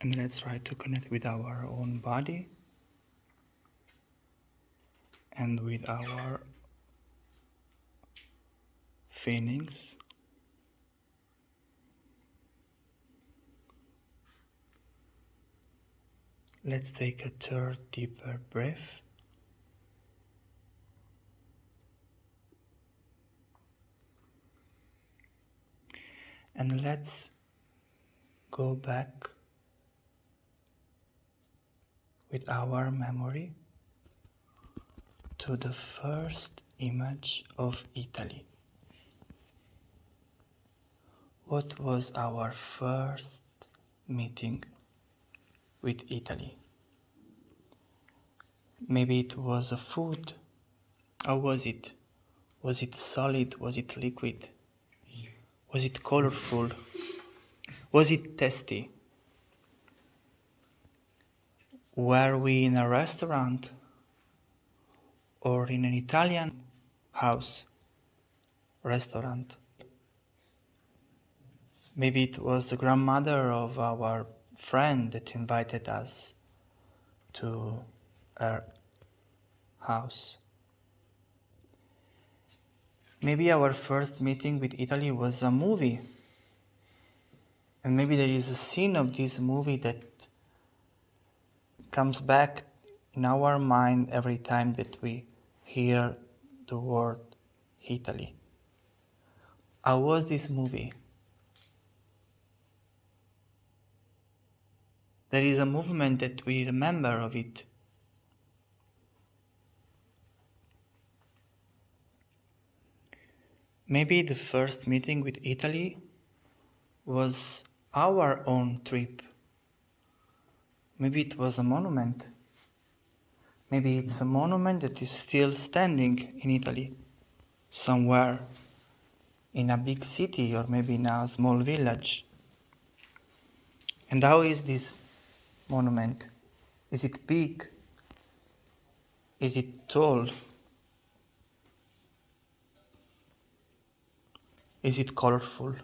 And let's try to connect with our own body and with our feelings. Let's take a third deeper breath. And let's go back with our memory to the first image of Italy. What was our first meeting with Italy? Maybe it was a food. How was it? Was it solid? Was it liquid? Was it colorful? Was it tasty? Were we in a restaurant or in an Italian house, restaurant? Maybe it was the grandmother of our friend that invited us to her house. Maybe our first meeting with Italy was a movie. And maybe there is a scene of this movie that comes back in our mind every time that we hear the word Italy. How was this movie? There is a movement that we remember of it. Maybe the first meeting with Italy was our own trip. Maybe it was a monument. Maybe it's a monument that is still standing in Italy, somewhere in a big city or maybe in a small village. And how is this monument? Is it big? Is it tall? Is it colorful?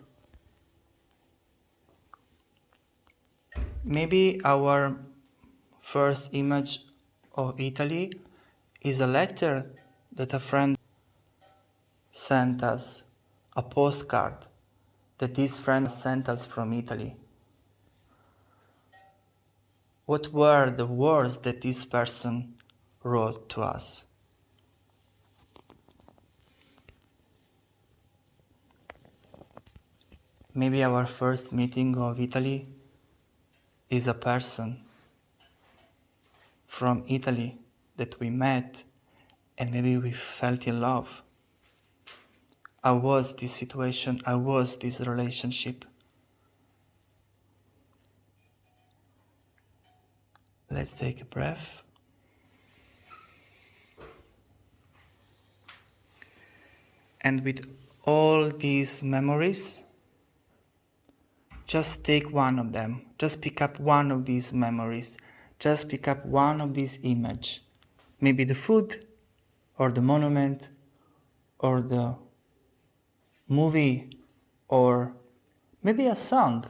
Maybe our first image of Italy is a letter that a friend sent us, a postcard that this friend sent us from Italy. What were the words that this person wrote to us? Maybe our first meeting of Italy is a person from Italy that we met and maybe we felt in love. How was this situation? How was this relationship? Let's take a breath. And with all these memories, just take one of them. Just pick up one of these memories. Just pick up one of these images. Maybe the food, or the monument, or the movie, or maybe a song,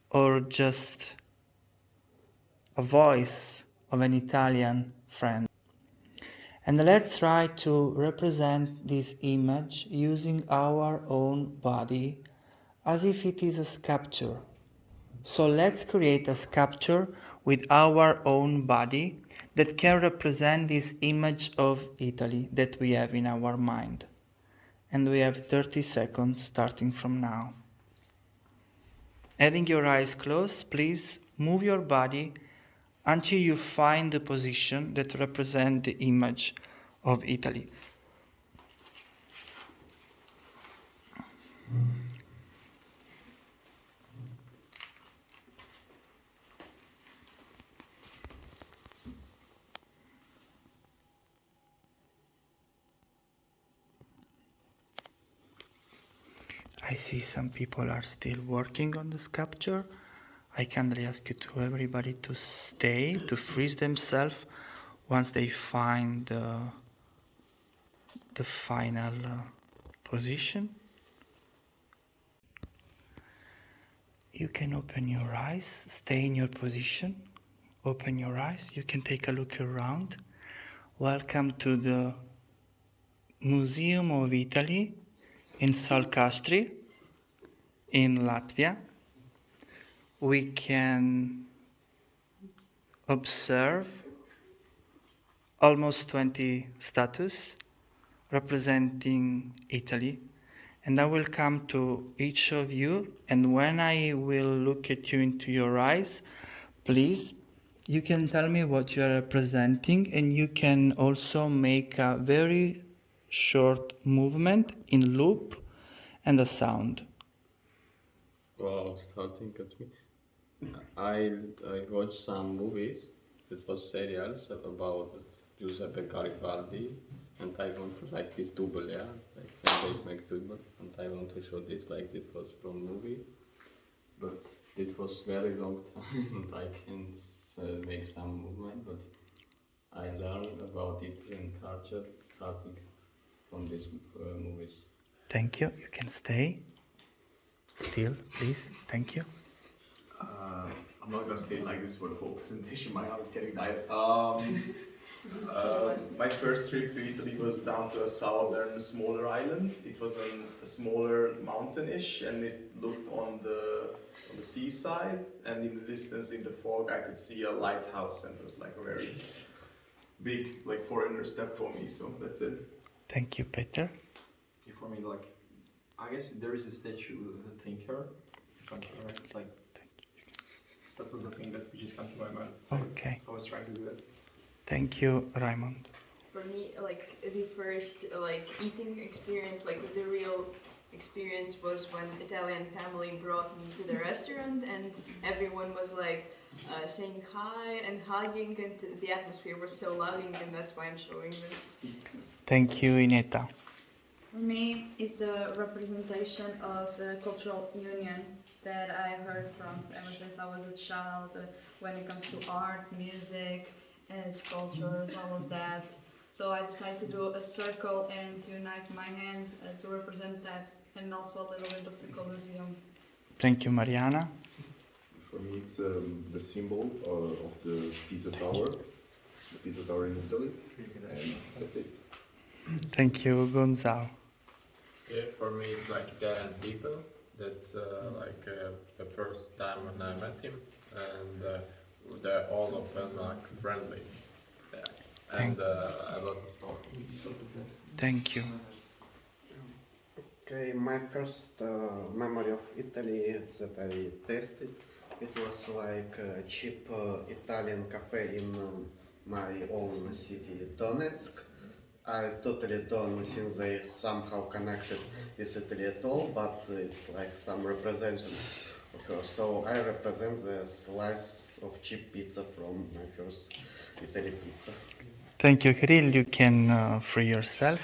or just a voice of an Italian friend. And let's try to represent this image using our own body as if it is a sculpture. So let's create a sculpture with our own body that can represent this image of Italy that we have in our mind. And we have 30 seconds starting from now. Having your eyes closed, please move your body until you find the position that represents the image of Italy. I see some people are still working on the sculpture. I kindly ask you to everybody to stay, to freeze themselves once they find the final position. you can open your eyes, stay in your position, open your eyes, you can take a look around. Welcome to the Museum of Italy in Saulkrasti in Latvia. We can observe almost 20 statues representing Italy. And I will come to each of you, and when I will look at you into your eyes, please, you can tell me what you are representing, and you can also make a very short movement in loop and a sound. Well, starting at me. I watched some movies. It was serials about Giuseppe Garibaldi, and I want to like this double, yeah, like when they make double, and I want to show this like it was from movie, but it was very long time, and I can't make some movement, but I learned about Italian culture starting from these movies. Thank you. You can stay still, please. Thank you. I'm not gonna stay like this for the whole presentation. My arm is getting tired. My first trip to Italy was down to a southern, smaller island. It was a smaller mountain-ish, and it looked on the seaside. And in the distance, in the fog, I could see a lighthouse, and it was like a very big, like foreigner step for me. So that's it. Thank you, Peter. For me, like, I guess there is a statue of the thinker. If I'm correct, like, that was the thing that just came to my mind. So Okay. I was trying to do that. Thank you, Raymond. For me, like the first like eating experience, like the real experience was when Italian family brought me to the restaurant and everyone was like saying hi and hugging and the atmosphere was so loving and that's why I'm showing this. Thank you, Ineta. For me, it's the representation of the cultural union that I heard from ever since I was a child when it comes to art, music, and sculptures, all of that. So I decided to do a circle and to unite my hands to represent that and also a little bit of the Colosseum. Thank you, Mariana. For me, it's the symbol of the Pisa Tower in Italy, and that's it. Thank you, Gonzalo. Yeah, for me it's like Italian people that the first time when I met him and they're all open, like friendly, yeah. And a lot of fun. Thank you. Okay, my first memory of Italy that I tasted, it was like a cheap Italian cafe in my own city, Donetsk. I totally don't think they somehow connected with Italy at all, but it's like some representation of her. So I represent the slice of cheap pizza from my first Italy pizza. Thank you, Kirill. You can free yourself.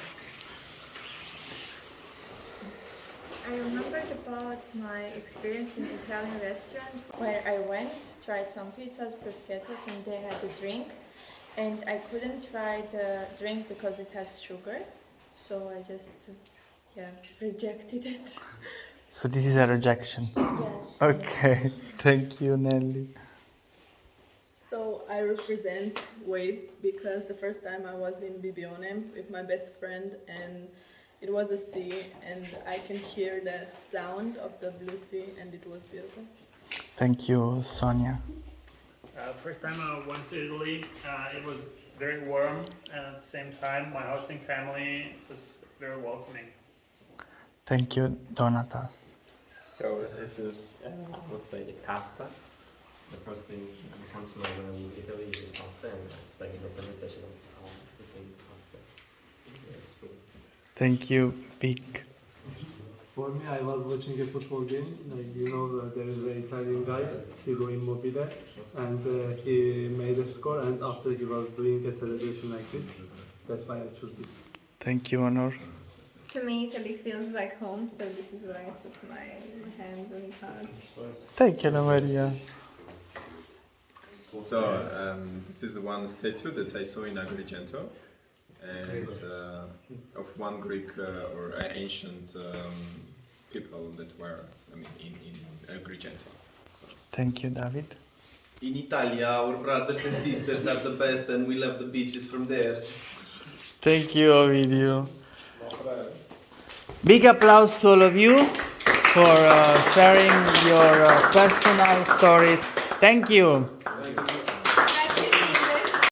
I remembered about my experience in Italian restaurant where I went, tried some pizzas, bruschettas, and they had a drink. And I couldn't try the drink because it has sugar, so I just, rejected it. So this is a rejection. Yeah. Okay. Thank you, Nelly. So I represent waves because the first time I was in Bibione with my best friend and it was a sea and I can hear the sound of the blue sea and it was beautiful. Thank you, Sonia. First time I went to Italy, it was very warm, and at the same time, my hosting family was very welcoming. Thank you, Donatas. So this is, let's say, pasta. The first thing that comes to mind when I was in Italy is pasta, and it's like a representation of eating pasta. It's food. Thank you, Big. For me, I was watching a football game. There is an Italian guy, Ciro Immobile, and he made a score. And after he was doing a celebration like this, that's why I chose this. Thank you, Honor. To me, Italy feels like home, so this is why I put my hand and heart. Thank you, Ana Maria. So this is one statue that I saw in Agrigento, and of one Greek or ancient people that were, in Agrigento. Thank you, David. In Italia, our brothers and sisters are the best, and we love the beaches from there. Thank you, Ovidio. Big applause to all of you for sharing your personal stories. Thank you.